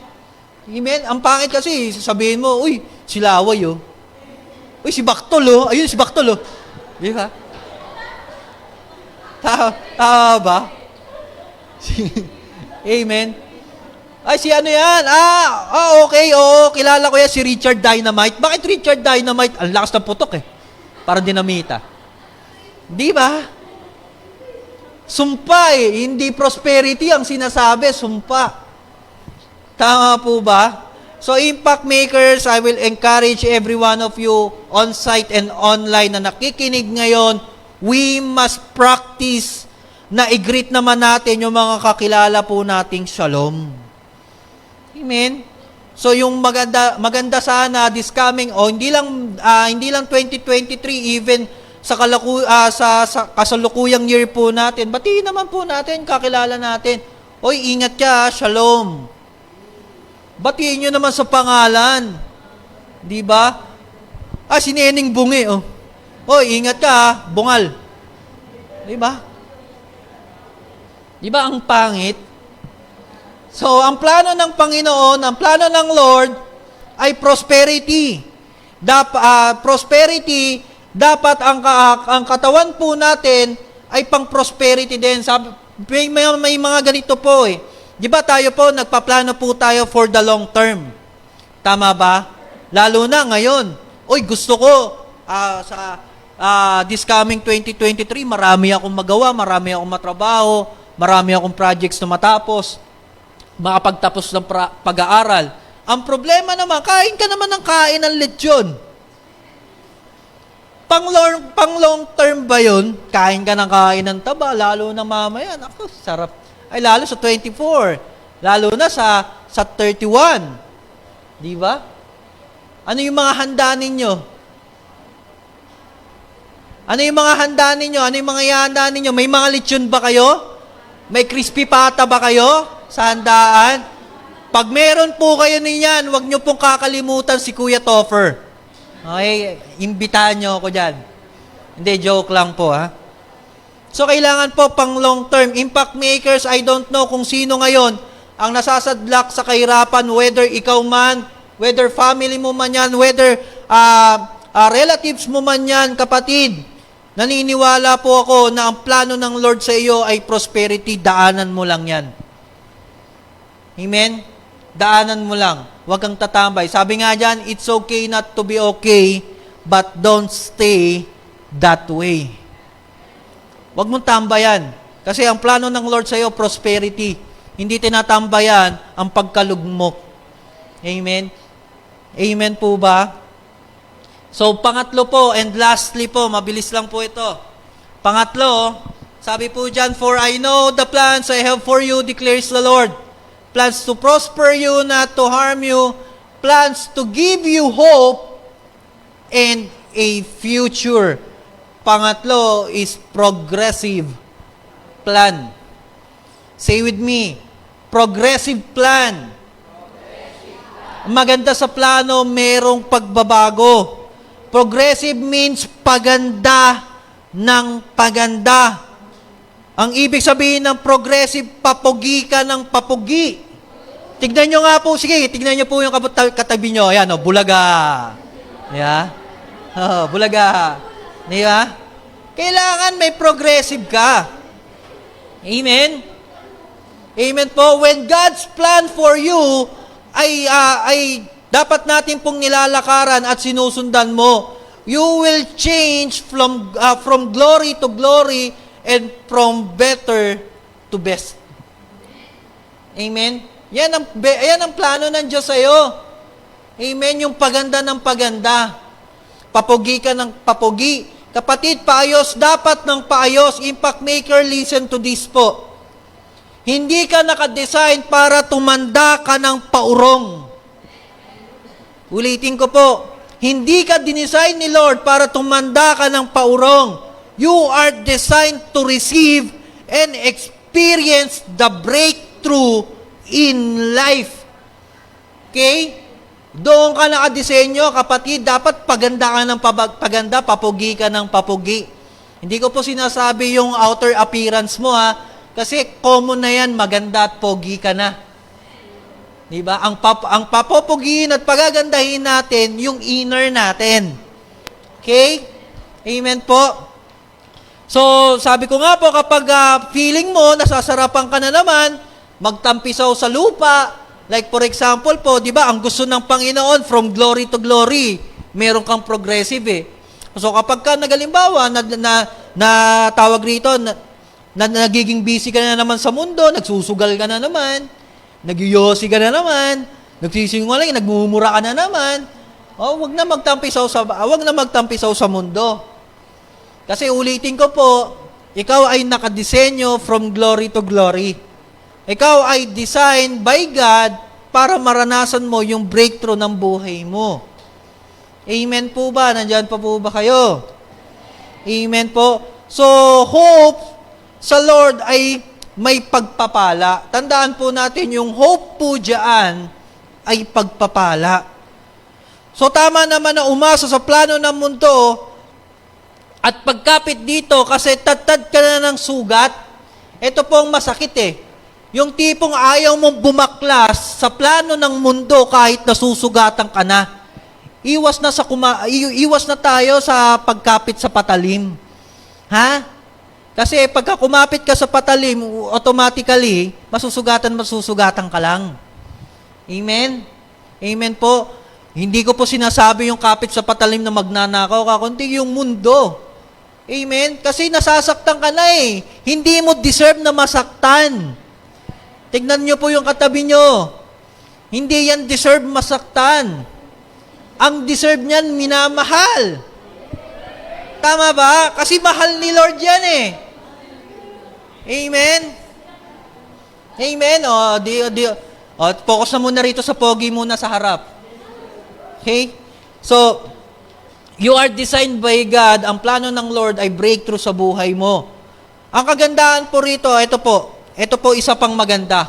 Amen? Ang pangit kasi, sabihin mo, uy, si Laway Uy, si Baktol ayun si Baktol Di ba? Tama ba? Amen? Ay, si ano yan? Okay, oo, kilala ko yan, si Richard Dynamite. Bakit Richard Dynamite? Ang lakas ng putok Parang dinamita. Di ba? Sumpa hindi prosperity ang sinasabi, sumpa. Tama po ba? So, impact makers, I will encourage every one of you on-site and online na nakikinig ngayon, we must practice na i-greet naman natin yung mga kakilala po nating shalom. Amen? So yung maganda sana this coming hindi lang 2023, even sa kasalukuyang year po natin. Batiin naman po natin, kakilala natin. Oy, ingat ka, shalom. Batiin nyo naman sa pangalan. Di ba? Si Neneng Bungi, oh. Oy, ingat ka, bungal. Di ba? Di ba ang pangit? So, ang plano ng Panginoon, ang plano ng Lord ay prosperity. Prosperity, dapat ang katawan po natin ay pang-prosperity din. May mga ganito po eh. Di ba tayo po, nagpaplano po tayo for the long term. Tama ba? Lalo na ngayon. Oy, gusto ko this coming 2023, marami akong magawa, marami akong matrabaho, marami akong projects na matapos, makapagtapos ng pag-aaral. Ang problema naman, kain ka naman ng kain ng lechon. Pang long term ba yun? Kain ka ng kain ng taba, lalo na mamaya. Naku, sarap. Ay, lalo sa 24. Lalo na sa 31. Di ba? Ano yung mga handa ninyo? Ano yung mga handa ninyo? Ano yung mga ihanda ninyo? May mga lechon ba kayo? May crispy pata ba kayo sa handaan? Pag meron po kayo niyan, huwag nyo pong kakalimutan si Kuya Toffer. Okay, imbitahan nyo ako dyan. Hindi, joke lang po ha. So, kailangan po pang long term. Impact makers, I don't know kung sino ngayon ang nasasadlak sa kahirapan, whether ikaw man, whether family mo man yan, whether relatives mo man yan, kapatid. Naniniwala po ako na ang plano ng Lord sa iyo ay prosperity, daanan mo lang yan. Amen? Daanan mo lang. Huwag kang tatambay. Sabi nga dyan, it's okay not to be okay, but don't stay that way. Huwag mong tambayan. Kasi ang plano ng Lord sa iyo, prosperity. Hindi tinatambayan ang pagkalugmok. Amen? Amen po ba? So, pangatlo po, and lastly po, mabilis lang po ito. Pangatlo, sabi po dyan, for I know the plans I have for you, declares the Lord. Plans to prosper you, not to harm you. Plans to give you hope and a future. Pangatlo is progressive plan. Say with me, progressive plan. Maganda sa plano, merong pagbabago. Progressive means paganda ng paganda. Ang ibig sabihin ng progressive, papugi ka ng papugi. Tignan nyo nga po, sige, tignan nyo po yung katabi nyo. Ayan, bulaga. Yeah? Bulaga. Di ba? Kailangan may progressive ka. Amen? Amen po. When God's plan for you ay dapat natin pong nilalakaran at sinusundan mo. You will change from glory to glory and from better to best. Amen? Yan ang plano ng Diyos sa iyo. Amen? Yung paganda ng paganda. Papugi ka ng papugi. Kapatid, paayos dapat ng paayos. Impact maker, listen to this po. Hindi ka nakadesign para tumanda ka ng paurong. Ulitin ko po, hindi ka dinesign ni Lord para tumanda ka ng paurong. You are designed to receive and experience the breakthrough in life. Okay? Doon ka nakadesenyo, kapatid, dapat paganda ka ng paganda, papugi ka ng papugi. Hindi ko po sinasabi yung outer appearance mo ha, kasi common na yan, maganda at pogi ka na. Diba? Ang papopugiin at pagagandahin natin, yung inner natin. Okay? Amen po. So, sabi ko nga po, kapag feeling mo, nasasarapan ka na naman, magtampisaw sa lupa, like for example po, di ba, ang gusto ng Panginoon, from glory to glory, meron kang progressive eh. So, kapag ka nagalimbawa, na tawag rito, na nagiging busy ka na naman sa mundo, nagsusugal ka na naman, nagyoyosi ka na naman, nagsisinungaling, nagmumura ka na naman, wag na magtampisaw sa mundo. Kasi ulitin ko po, ikaw ay nakadesenyo from glory to glory. Ikaw ay designed by God para maranasan mo yung breakthrough ng buhay mo. Amen po ba? Nandyan pa po ba kayo? Amen po. So, hope sa Lord ay may pagpapala. Tandaan po natin, yung hope po dyan ay pagpapala. So, tama naman na umasa sa plano ng mundo at pagkapit dito kasi tad ka na ng sugat. Ito po ang masakit eh. Yung tipong ayaw mong bumaklas sa plano ng mundo kahit nasusugatan ka na. Iwas na tayo sa pagkapit sa patalim. Ha? Kasi pagka kumapit ka sa patalim, automatically, masusugatan ka lang. Amen? Amen po. Hindi ko po sinasabi yung kapit sa patalim na magnanakaw ka, kundi yung mundo. Amen? Kasi nasasaktan ka na eh. Hindi mo deserve na masaktan. Tignan nyo po yung katabi nyo. Hindi yan deserve masaktan. Ang deserve niyan, minamahal. Tama ba? Kasi mahal ni Lord yan eh. Amen? Amen? Focus na muna rito sa pogi muna sa harap. Okay? So, you are designed by God. Ang plano ng Lord ay breakthrough sa buhay mo. Ang kagandahan po rito, ito po isa pang maganda.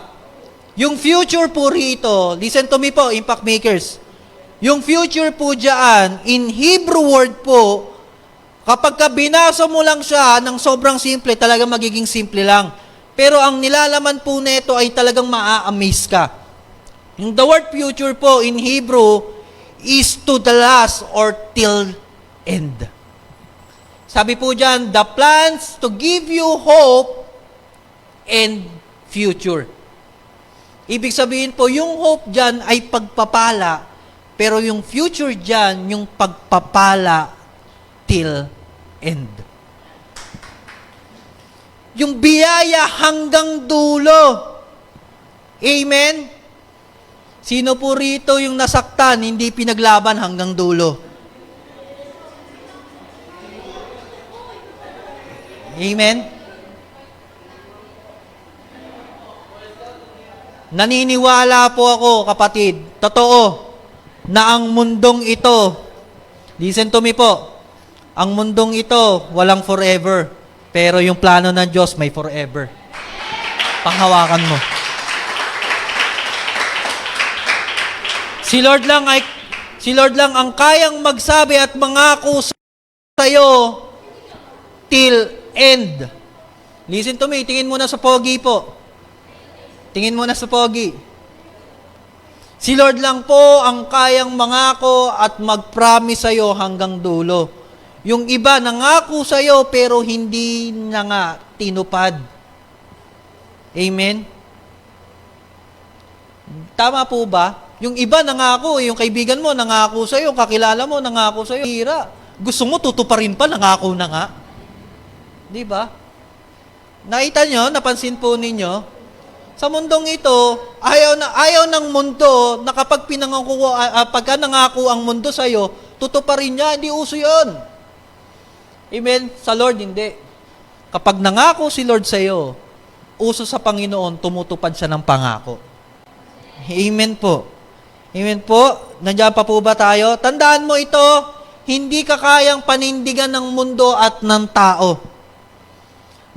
Yung future po rito, listen to me po, impact makers. Yung future po dyan, in Hebrew word po, kapag binasa mo lang siya ng sobrang simple, talagang magiging simple lang. Pero ang nilalaman po nito ay talagang maa-amaze ka. Yung the word future po in Hebrew is to the last or till end. Sabi po dyan, the plans to give you hope and future. Ibig sabihin po, yung hope dyan ay pagpapala, pero yung future dyan, yung pagpapala till end. Yung biyaya hanggang dulo. Amen? Sino po rito yung nasaktan, hindi pinaglaban hanggang dulo? Amen? Naniniwala po ako, kapatid, totoo, na ang mundong ito, listen to me po, ang mundong ito, walang forever, pero yung plano ng Diyos may forever. Panghawakan mo. Si Lord lang ang kayang magsabi at mangako sa iyo till end. Listen to me, tingin muna sa pogi po. Tingin muna sa pogi. Si Lord lang po ang kayang mangako at mag-promise sa iyo hanggang dulo. Yung iba nangako sa iyo pero hindi na nga tinupad. Amen? Tama po ba? Yung iba nangako, yung kaibigan mo nangako sa iyo, kakilala mo nangako sa iyo, hira. Gusto mo tutuparin pa, nangako na nga. Di ba? Nakita nyo, napansin po ninyo, sa mundong ito, ayaw ng mundo na kapag pagka nangako ang mundo sa iyo, tutuparin niya, hindi uso yun. Amen? Sa Lord, hindi. Kapag nangako si Lord sa iyo, uso sa Panginoon, tumutupad siya ng pangako. Amen po. Amen po. Nandiyan pa po ba tayo? Tandaan mo ito, hindi ka kayang panindigan ng mundo at ng tao.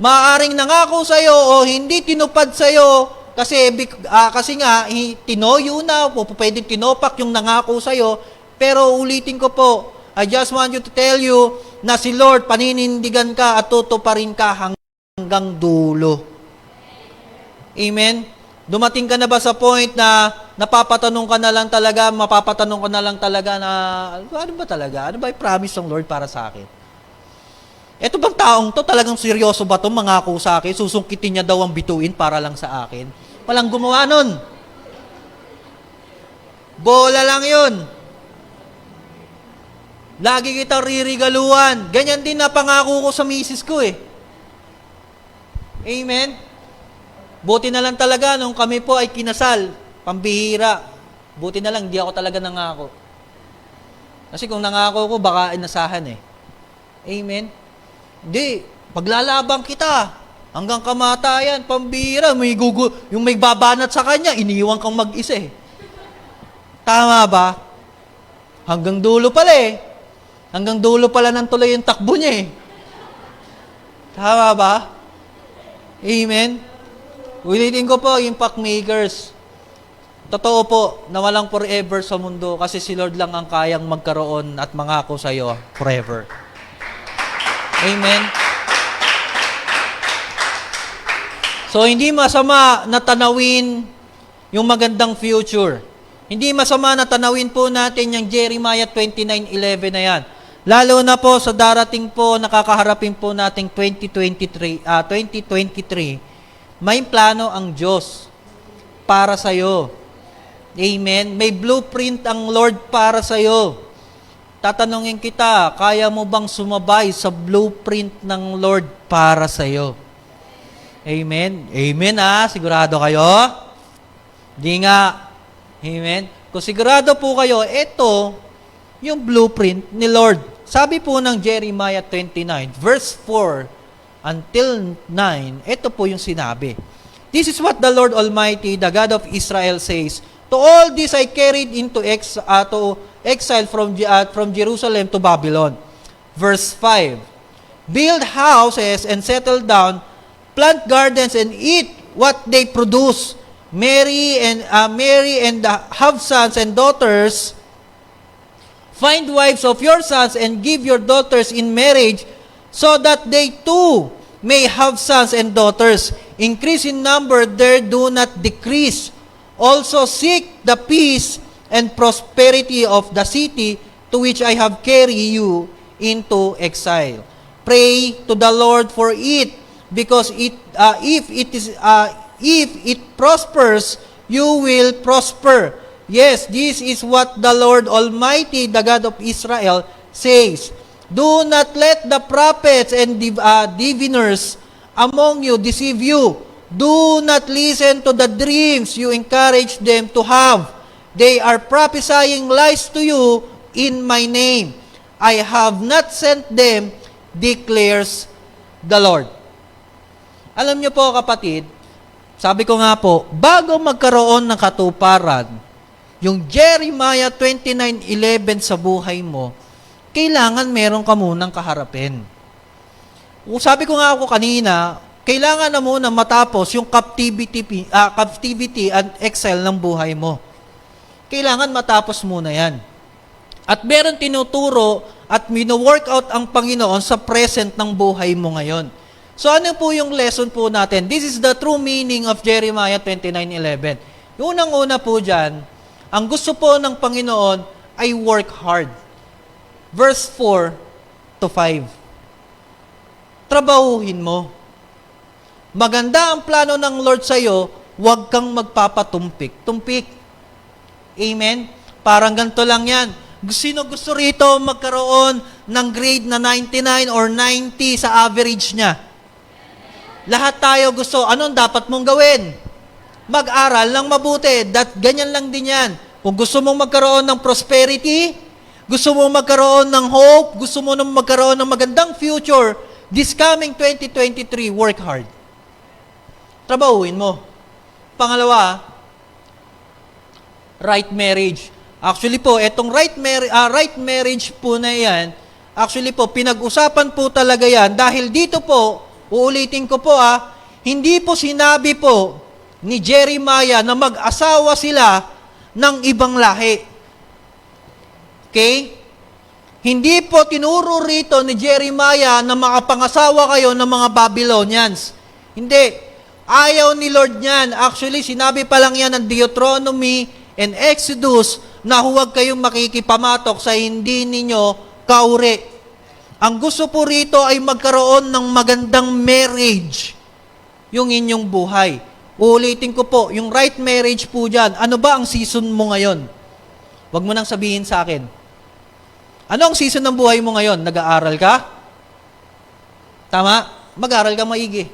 Maaring nangako sa iyo o hindi tinupad sa iyo kasi nga tinoyo na o pwedeng tinopak yung nangako sa iyo, pero ulitin ko po, I just want you to tell you na si Lord paninindigan ka at tutuparin ka hanggang dulo. Amen. Dumating ka na ba sa point na mapapatanong ka na lang talaga na ano ba talaga? Ano ba yung promise ng Lord para sa akin? Eto bang taong to, talagang seryoso ba to, mangako sa akin, susungkitin niya daw ang bituin para lang sa akin? Walang gumawa nun. Bola lang yun. Lagi kitang ririgaluhan. Ganyan din na pangako ko sa misis ko eh. Amen? Buti na lang talaga nung kami po ay kinasal, pambihira. Buti na lang, hindi ako talaga nangako. Kasi kung nangako ko, baka inasahan eh. Amen? Hindi, paglalabang kita, hanggang kamatayan, pambira, yung may babanat sa kanya, iniwan kang mag-isa eh. Tama ba? Hanggang dulo pala eh. Hanggang dulo pala ng tuloy yung takbo niya eh. Tama ba? Amen? Ulitin ko po, impact makers. Totoo po na walang forever sa mundo kasi si Lord lang ang kayang magkaroon at mangako sa iyo forever. Amen? So, hindi masama na tanawin yung magandang future. Hindi masama na tanawin po natin yung Jeremiah 29:11 na yan. Lalo na po sa darating po, nakakaharapin po nating 2023, may plano ang Diyos para sa iyo. Amen? May blueprint ang Lord para sa iyo. Tatanungin kita, kaya mo bang sumabay sa blueprint ng Lord para sa iyo? Amen? Amen sigurado kayo? Di nga. Amen? Kung sigurado po kayo, ito yung blueprint ni Lord. Sabi po ng Jeremiah 29, verse 4 until 9, ito po yung sinabi. This is what the Lord Almighty, the God of Israel says, to all this I carried into exile from Jerusalem to Babylon. Verse 5, build houses and settle down, plant gardens and eat what they produce. Marry and have sons and daughters. Find wives of your sons and give your daughters in marriage, so that they too may have sons and daughters. Increase in number there, do not decrease. Also seek the peace and prosperity of the city to which I have carried you into exile. Pray to the Lord for it, because if it prospers, you will prosper. Yes, this is what the Lord Almighty, the God of Israel, says. Do not let the prophets and diviners among you deceive you. Do not listen to the dreams you encourage them to have. They are prophesying lies to you in my name. I have not sent them, declares the Lord. Alam niyo po kapatid, sabi ko nga po, bago magkaroon ng katuparan, yung Jeremiah 29:11 sa buhay mo, kailangan meron ka munang kaharapin. Sabi ko nga ako kanina, kailangan na muna matapos yung captivity and exile ng buhay mo. Kailangan matapos muna yan. At meron tinuturo at mino-workout ang Panginoon sa present ng buhay mo ngayon. So ano po yung lesson po natin? This is the true meaning of Jeremiah 29:11. Yung unang-una po dyan, ang gusto po ng Panginoon ay work hard. Verse 4 to 5. Trabahuhin mo. Maganda ang plano ng Lord sa iyo, huwag kang magpapatumpik-tumpik. Amen? Parang ganito lang yan. Sino gusto rito magkaroon ng grade na 99 or 90 sa average niya? Lahat tayo gusto. Anong dapat mong gawin? Mag-aral ng mabuti. Ganyan lang din yan. Kung gusto mong magkaroon ng prosperity, gusto mong magkaroon ng hope, gusto mo nang magkaroon ng magandang future, this coming 2023, work hard. Trabahuin mo. Pangalawa, right marriage. Actually po, etong right marriage po na yan, actually po, pinag-usapan po talaga yan dahil dito po, uulitin ko po hindi po sinabi po ni Jeremiah na mag-asawa sila ng ibang lahi. Okay? Hindi po tinuro rito ni Jeremiah na makapangasawa kayo ng mga Babylonians. Hindi. Ayaw ni Lord niyan. Actually, sinabi pa lang yan ng Deuteronomy and Exodus na huwag kayong makikipamatok sa hindi ninyo kauri. Ang gusto po rito ay magkaroon ng magandang marriage yung inyong buhay. Uulitin ko po, yung right marriage po dyan, ano ba ang season mo ngayon? Huwag mo nang sabihin sa akin. Ano ang season ng buhay mo ngayon? Nag-aaral ka? Tama? Mag-aaral ka maigi.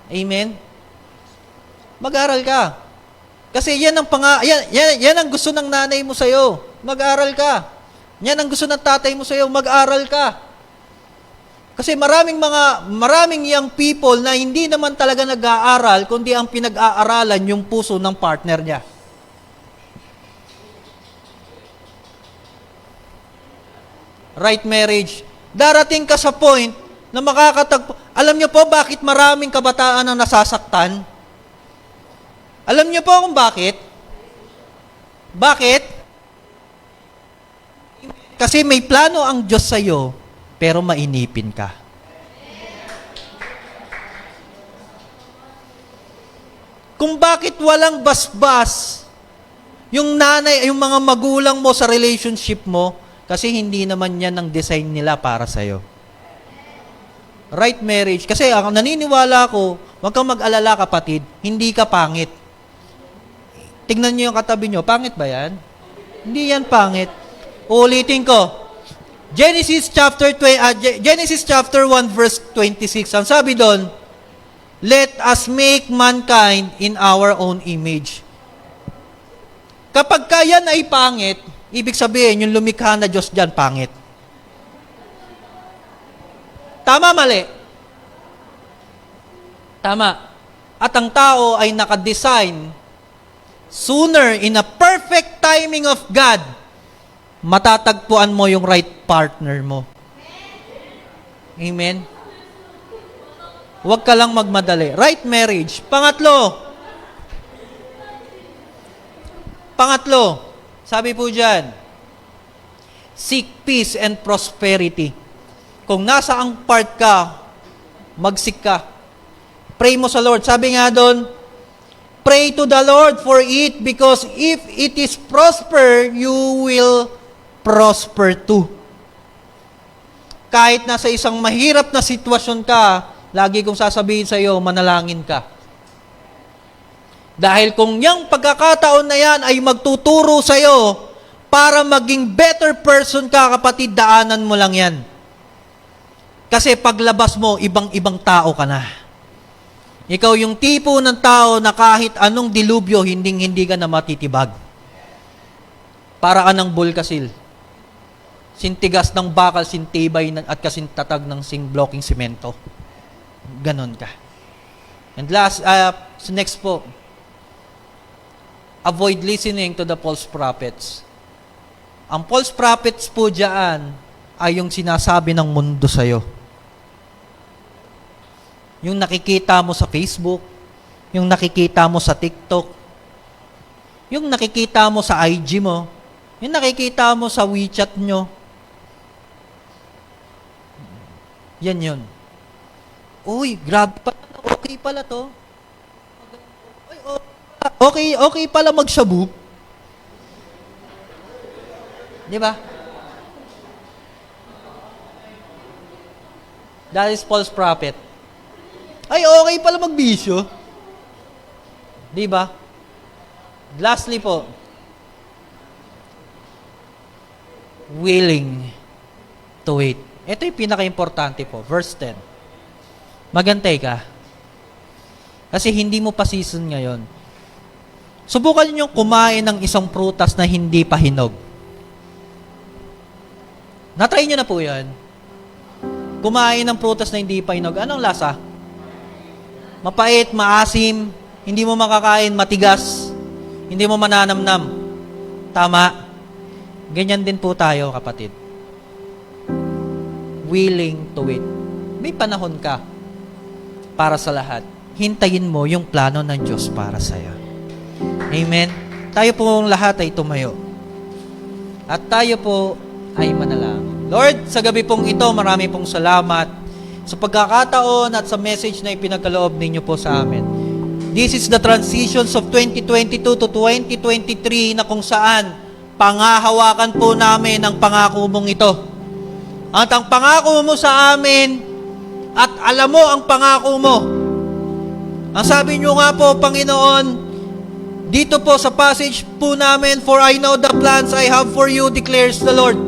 Amen? Mag-aaral ka. Kasi yan ang gusto ng nanay mo sa'yo. Mag-aaral ka. Yan ang gusto ng tatay mo sa'yo. Mag-aaral ka. Kasi maraming young people na hindi naman talaga nag-aaral, kundi ang pinag-aaralan yung puso ng partner niya. right marriage, darating ka sa point na makakatagpo. Alam niyo po bakit maraming kabataan ang nasasaktan? Alam niyo po kung bakit? Bakit? Kasi may plano ang Diyos sa'yo, pero mainipin ka. Kung bakit walang basbas yung nanay, yung mga magulang mo sa relationship mo, kasi hindi naman yan ang design nila para sa'yo. Right marriage. Kasi ang naniniwala ko, huwag kang mag-alala kapatid, hindi ka pangit. Tingnan niyo yung katabi niyo, pangit ba yan? Hindi yan pangit. Ulitin ko. Genesis chapter 1 verse 26. Ang sabi doon, let us make mankind in our own image. Kapag yan ay pangit, ibig sabihin, yung lumikha na Diyos dyan, pangit. Tama, mali? Tama. At ang tao ay nakadesign, sooner, in a perfect timing of God, matatagpuan mo yung right partner mo. Amen? Huwag ka lang magmadali. Right marriage. Pangatlo, sabi po dyan, seek peace and prosperity. Kung nasa ang part ka, mag-seek ka. Pray mo sa Lord. Sabi nga doon, pray to the Lord for it because if it is prosper, you will prosper too. Kahit nasa isang mahirap na sitwasyon ka, lagi kong sasabihin sa iyo, manalangin ka. Dahil kung yung pagkakataon na yan ay magtuturo sa iyo para maging better person ka, kapatid, daanan mo lang yan. Kasi paglabas mo, ibang-ibang tao ka na. Ikaw yung tipo ng tao na kahit anong dilubyo, hindi ka na matitibag. Para ka ng bulkasil. Sintigas ng bakal, sintibay at kasintatag ng blocking simento. Ganon ka. And next po, avoid listening to the false prophets. Ang false prophets po dyan ay yung sinasabi ng mundo sa'yo. Yung nakikita mo sa Facebook, yung nakikita mo sa TikTok, yung nakikita mo sa IG mo, yung nakikita mo sa WeChat nyo. Yan yun. Uy, grabe pala, okay pala to. Okay pala magsabu. Di ba? That is false prophet. Ay, okay pala magbisyo. Di ba? Lastly po, willing to wait. Ito yung pinaka-importante po. Verse 10. Magantay ka. Kasi hindi mo pa season ngayon. Subukan niyo kumain ng isang prutas na hindi pa hinog. Natry niyo na po yan. Kumain ng prutas na hindi pa hinog. Anong lasa? Mapait, maasim, hindi mo makakain, matigas, hindi mo mananamnam. Tama? Ganyan din po tayo, kapatid. Willing to wait. May panahon ka para sa lahat. Hintayin mo yung plano ng Diyos para sa'yo. Amen? Tayo pong lahat ay tumayo. At tayo po ay manalangin. Lord, sa gabi pong ito, marami pong salamat sa pagkakataon at sa message na ipinagkaloob ninyo po sa amin. This is the transitions of 2022 to 2023 na kung saan pangahawakan po namin ang pangako mong ito. At ang pangako mo sa amin at alam mo ang pangako mo. Ang sabi nyo nga po, Panginoon, dito po sa passage po namin, for I know the plans I have for you, declares the Lord.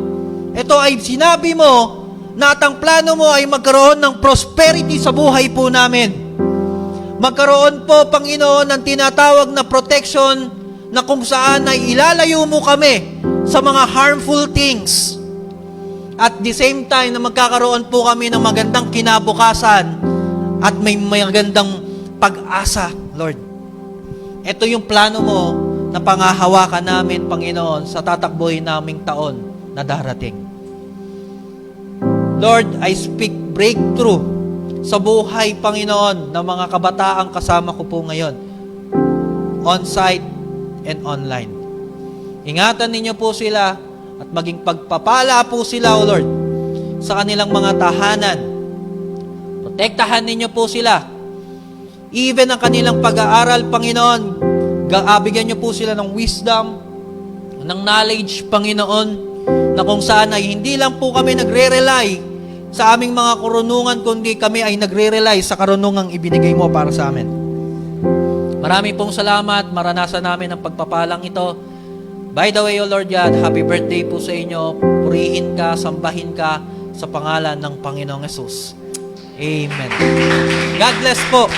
Ito ay sinabi mo na at ang plano mo ay magkaroon ng prosperity sa buhay po namin. Magkaroon po, Panginoon, ng tinatawag na protection na kung saan ay ilalayo mo kami sa mga harmful things. At the same time na magkakaroon po kami ng magandang kinabukasan at may magandang pag-asa, Lord. Ito yung plano mo na pangahawakan namin, Panginoon, sa tatakbuhin naming taon na darating. Lord, I speak breakthrough sa buhay, Panginoon, ng mga kabataang kasama ko po ngayon, on-site and online. Ingatan ninyo po sila at maging pagpapala po sila, O Lord, sa kanilang mga tahanan. Protektahan ninyo po sila. Even ang kanilang pag-aaral, Panginoon, bigyan nyo po sila ng wisdom, ng knowledge, Panginoon, na kung saan ay hindi lang po kami nagre-rely sa aming mga karunungan, kundi kami ay nagre-rely sa karunungang ibinigay mo para sa amin. Marami pong salamat, maranasan namin ang pagpapalang ito. By the way, O Lord God, happy birthday po sa inyo. Purihin ka, sambahin ka sa pangalan ng Panginoong Hesus. Amen. God bless po.